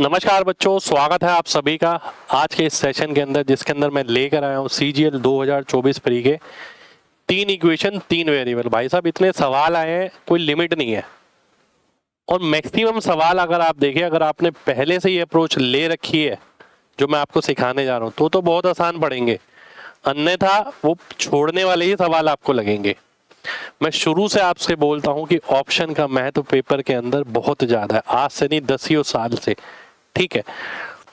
नमस्कार बच्चों, स्वागत है आप सभी का आज के इस सेशन के अंदर, जिसके अंदर मैं लेकर आया हूँ CGL 2024 प्री के 3 इक्वेशन 3 वेरिएबल। भाई साहब, इतने सवाल आए हैं, कोई लिमिट नहीं है। और मैक्सिमम सवाल अगर आप देखें, अगर आपने पहले से ही अप्रोच ले रखी है जो मैं आपको सिखाने जा रहा हूँ तो बहुत आसान पड़ेंगे, अन्यथा वो छोड़ने वाले ही सवाल आपको लगेंगे। मैं शुरू से आपसे बोलता हूँ कि ऑप्शन का महत्व पेपर के अंदर बहुत ज्यादा है, आज से नहीं दसियों साल से। ठीक है,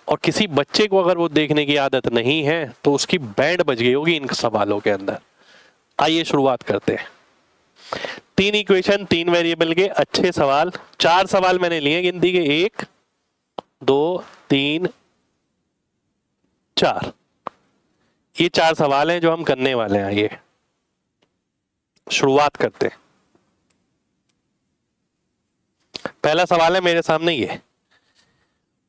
और किसी बच्चे को अगर वो देखने की आदत नहीं है तो उसकी बैंड बज गई होगी इन सवालों के अंदर। आइए शुरुआत करते हैं। 3 इक्वेशन 3 वेरिएबल के अच्छे सवाल, 4 सवाल मैंने लिए गिनती के, 1 2 3 4। ये 4 सवाल हैं जो हम करने वाले हैं। आइए शुरुआत करते हैं। पहला सवाल है मेरे सामने, ये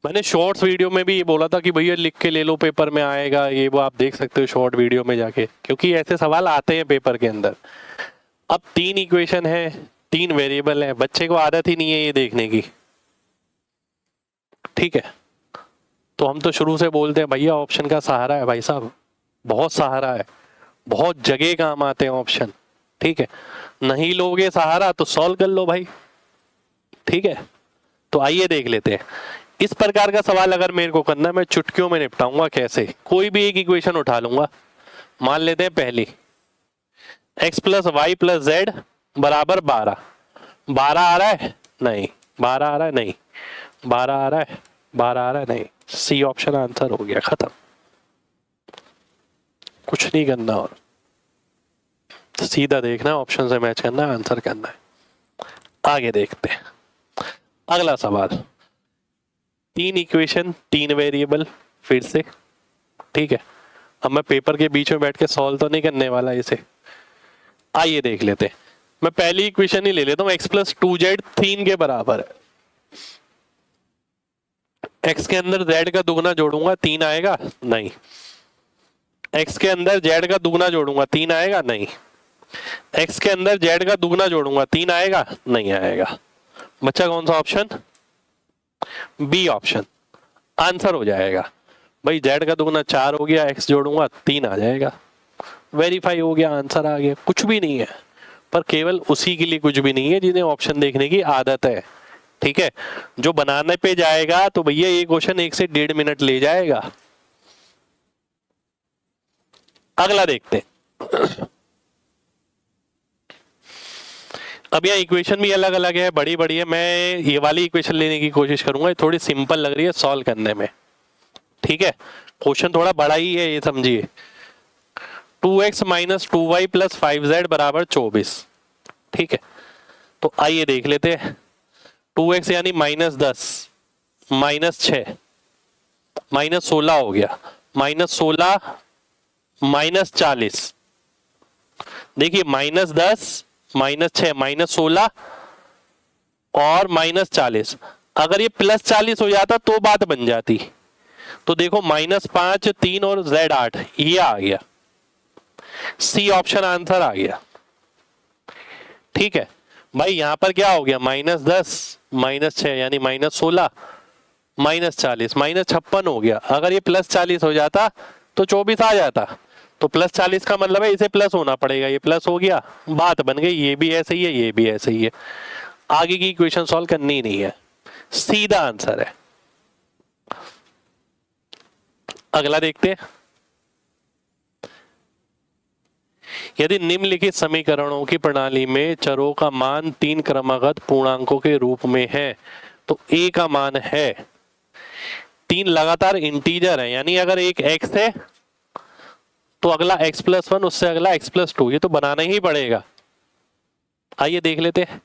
मैंने शॉर्ट्स वीडियो में भी ये बोला था कि भैया लिख के ले लो, पेपर में आएगा ये वो, आप देख सकते हो शॉर्ट वीडियो में जाके, क्योंकि ऐसे सवाल आते हैं पेपर के अंदर। अब 3 इक्वेशन है, 3 वेरिएबल है, बच्चे को आदत ही नहीं है ये देखने की। ठीक है, तो हम तो शुरू से बोलते हैं भैया ऑप्शन का सहारा है। भाई साहब, बहुत सहारा है, बहुत जगह काम आते हैं ऑप्शन। ठीक है, नहीं लोगे सहारा तो सॉल्व कर लो भाई। ठीक है, तो आइए देख लेते हैं। इस प्रकार का सवाल अगर मेरे को करना है, मैं चुटकियों में निपटाऊंगा। कैसे? कोई भी एक इक्वेशन उठा लूंगा। मान लेते हैं पहली, x plus y plus z बराबर 12। 12 आ रहा है? नहीं। 12 आ रहा है? नहीं। 12 आ रहा है? 12 आ रहा है? नहीं। सी ऑप्शन आंसर हो गया, खत्म। कुछ नहीं करना और सीधा देखना, ऑप्शन से मैच करना है, आंसर करना है। आगे देखते हैं अगला सवाल। 3 इक्वेशन 3 वेरिएबल फिर से। ठीक है, अब मैं पेपर के बीच में बैठ के सॉल्व तो नहीं करने वाला इसे। आइए देख लेते हैं। मैं पहली इक्वेशन ही ले लेता हूं, x प्लस 2z 3 के बराबर है। x के अंदर z का दुगना जोड़ूंगा 3 आएगा? नहीं। x के अंदर z का दुगना जोड़ूंगा 3 आएगा? नहीं। x के अंदर z का दुगना जोड़ूंगा 3 आएगा? नहीं आएगा। बच्चा कौन सा ऑप्शन? बी ऑप्शन आंसर हो जाएगा। भाई z का दुगना 4 हो गया, x जोड़ूंगा 3 आ जाएगा। वेरीफाई हो गया, आंसर आ गया। कुछ भी नहीं है, पर केवल उसी के लिए कुछ भी नहीं है जिन्हें ऑप्शन देखने की आदत है। ठीक है, जो बनाने पे जाएगा तो भैया ये क्वेश्चन 1 से 1.5 मिनट ले जाएगा। अगला देखते हैं। अब यह इक्वेशन भी अलग अलग है, बड़ी बड़ी है। मैं ये वाली इक्वेशन लेने की कोशिश करूंगा, ये थोड़ी सिंपल लग रही है सॉल्व करने में। ठीक है, क्वेश्चन थोड़ा बड़ा ही है, ये समझिए। 2x minus 2y plus 5z बराबर 24। ठीक है, तो आइए देख लेते हैं। 2x यानी -10 -6 -16 हो गया, -16 -40। देखिए, -10 -6 -16 और -40। अगर ये +40 हो जाता तो बात बन जाती। तो देखो, -5 3 और z 8, ये आ गया। सी ऑप्शन आंसर आ गया। ठीक है भाई, यहां पर क्या हो गया? -10 -6 यानी -16 -40 -56 हो गया। अगर ये +40 हो जाता तो 24 आ जाता। तो +40 का मतलब है इसे प्लस होना पड़ेगा, ये प्लस हो गया, बात बन गई। ये भी ऐसे ही है, ये भी ऐसे ही है। आगे की इक्वेशन सॉल्व करनी ही नहीं है, सीधा आंसर है। अगला देखते हैं। यदि निम्नलिखित समीकरणों की प्रणाली में चरों का मान 3 क्रमागत पूर्णांकों के रूप में है तो a का मान है 3 लगातार इंटीजर है, यानी अगर एक x है तो अगला x प्लस 1, उससे अगला x प्लस 2, ये तो बनाना ही पड़ेगा। आइए देख लेते हैं।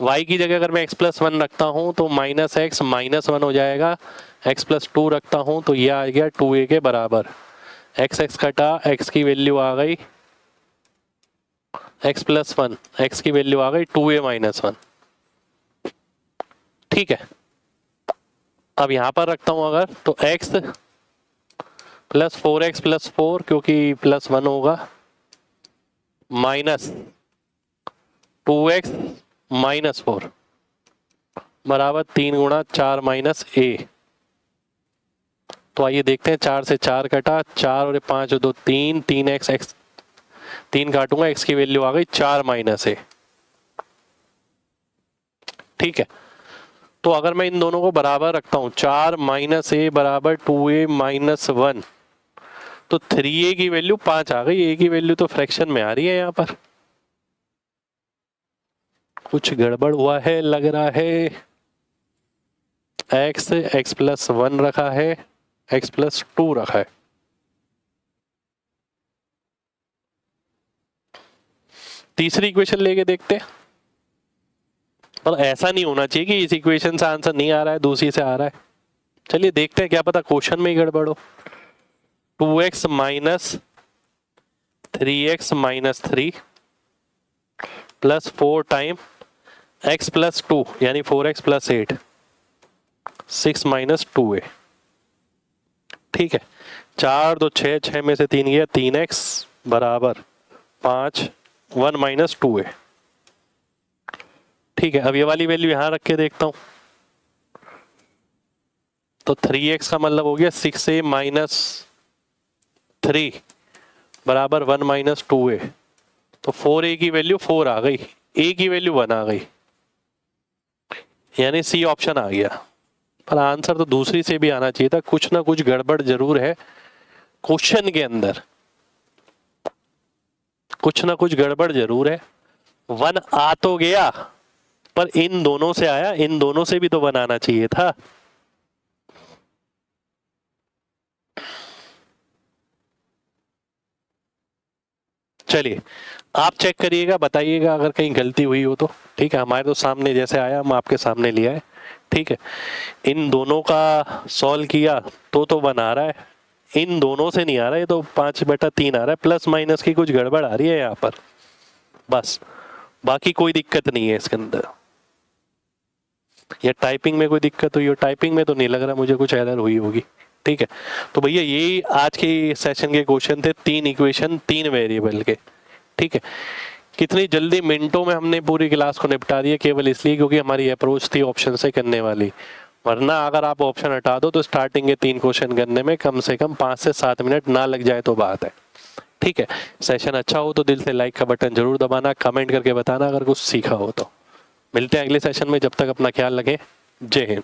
y की जगह अगर मैं x प्लस 1 रखता हूं तो -x -1 हो जाएगा। x प्लस 2 रखता हूं तो यह आ गया 2a के बराबर। x कटा, x की वैल्यू आ गई x प्लस 1, x की वैल्यू आ गई 2a -1। ठीक है, अब यहां पर रखता हूं अगर तो x प्लस 4x प्लस 4, क्योंकि +1 होगा, -2x -4 बराबर 3 गुणा 4 - a। तो आइए देखते हैं, 4 से 4 कटा, 4 और 5 2 3, 3x, x 3 काटूंगा, x की वैल्यू आ गई 4 माइनस ए। ठीक है, तो अगर मैं इन दोनों को बराबर रखता हूं, 4 माइनस ए बराबर 2a माइनस 1, तो 3a की वैल्यू 5 आ गई। a की वैल्यू तो फ्रैक्शन में आ रही है, यहां पर कुछ गड़बड़ हुआ है लग रहा है। x प्लस 1 रखा है, x प्लस 2 रखा है। तीसरी इक्वेशन लेके देखते हैं, पर ऐसा नहीं होना चाहिए कि इस इक्वेशन से आंसर नहीं आ रहा है, दूसरी से आ रहा है। चलिए देखते हैं, क्या पता क्वेश्चन में ही गड़बड़ हो। 2x minus 3x minus 3 plus 4 time x plus 2 यानी 4x प्लस 8, 6 माइनस 2a। ठीक है, 4 2 6, 6 में से 3 गया, 3x बराबर 5, 1 माइनस 2a। ठीक है, अब ये वाली वैल्यू यहां रख के देखता हूं, तो 3x का मतलब हो गया 6a माइनस 3 बराबर 1 माइनस 2a। तो 4a की वैल्यू 4 आ गई, a की वैल्यू 1 आ गई, यानी सी ऑप्शन आ गया। पर आंसर तो दूसरी से भी आना चाहिए था, कुछ ना कुछ गड़बड़ जरूर है क्वेश्चन के अंदर, कुछ ना कुछ गड़बड़ जरूर है। 1 आ तो गया, पर इन दोनों से आया, इन दोनों से भी तो 1 आना चाहिए था। चलिए आप चेक करिएगा, बताइएगा अगर कहीं गलती हुई हो तो। ठीक है, हमारे तो सामने जैसे आया हम आपके सामने लिया है। ठीक है, इन दोनों का सॉल्व किया तो 1 आ रहा है, इन दोनों से नहीं आ रहा है, तो 5/3 आ रहा है। प्लस माइनस की कुछ गड़बड़ आ रही है यहाँ पर, बस, बाकी कोई दिक्कत नहीं है इसके अंदर। या टाइपिंग में कोई दिक्कत हुई हो? टाइपिंग में तो नहीं लग रहा मुझे कुछ एरर हुई होगी। ठीक है, तो भैया यही आज के सेशन के क्वेश्चन थे, 3 इक्वेशन 3 वेरिएबल के। ठीक है, कितनी जल्दी मिनटों में हमने पूरी क्लास को निपटा दिया, केवल इसलिए क्योंकि हमारी अप्रोच थी ऑप्शन से करने वाली। वरना अगर आप ऑप्शन हटा दो तो स्टार्टिंग के 3 क्वेश्चन करने में कम से कम 5 से 7 मिनट ना लग जाए तो बात है। ठीक है, सेशन अच्छा हो तो दिल से लाइक का बटन जरूर दबाना, कमेंट करके बताना अगर कुछ सीखा हो तो। मिलते हैं अगले सेशन में, जब तक अपना ख्याल रखें। जय हिंद।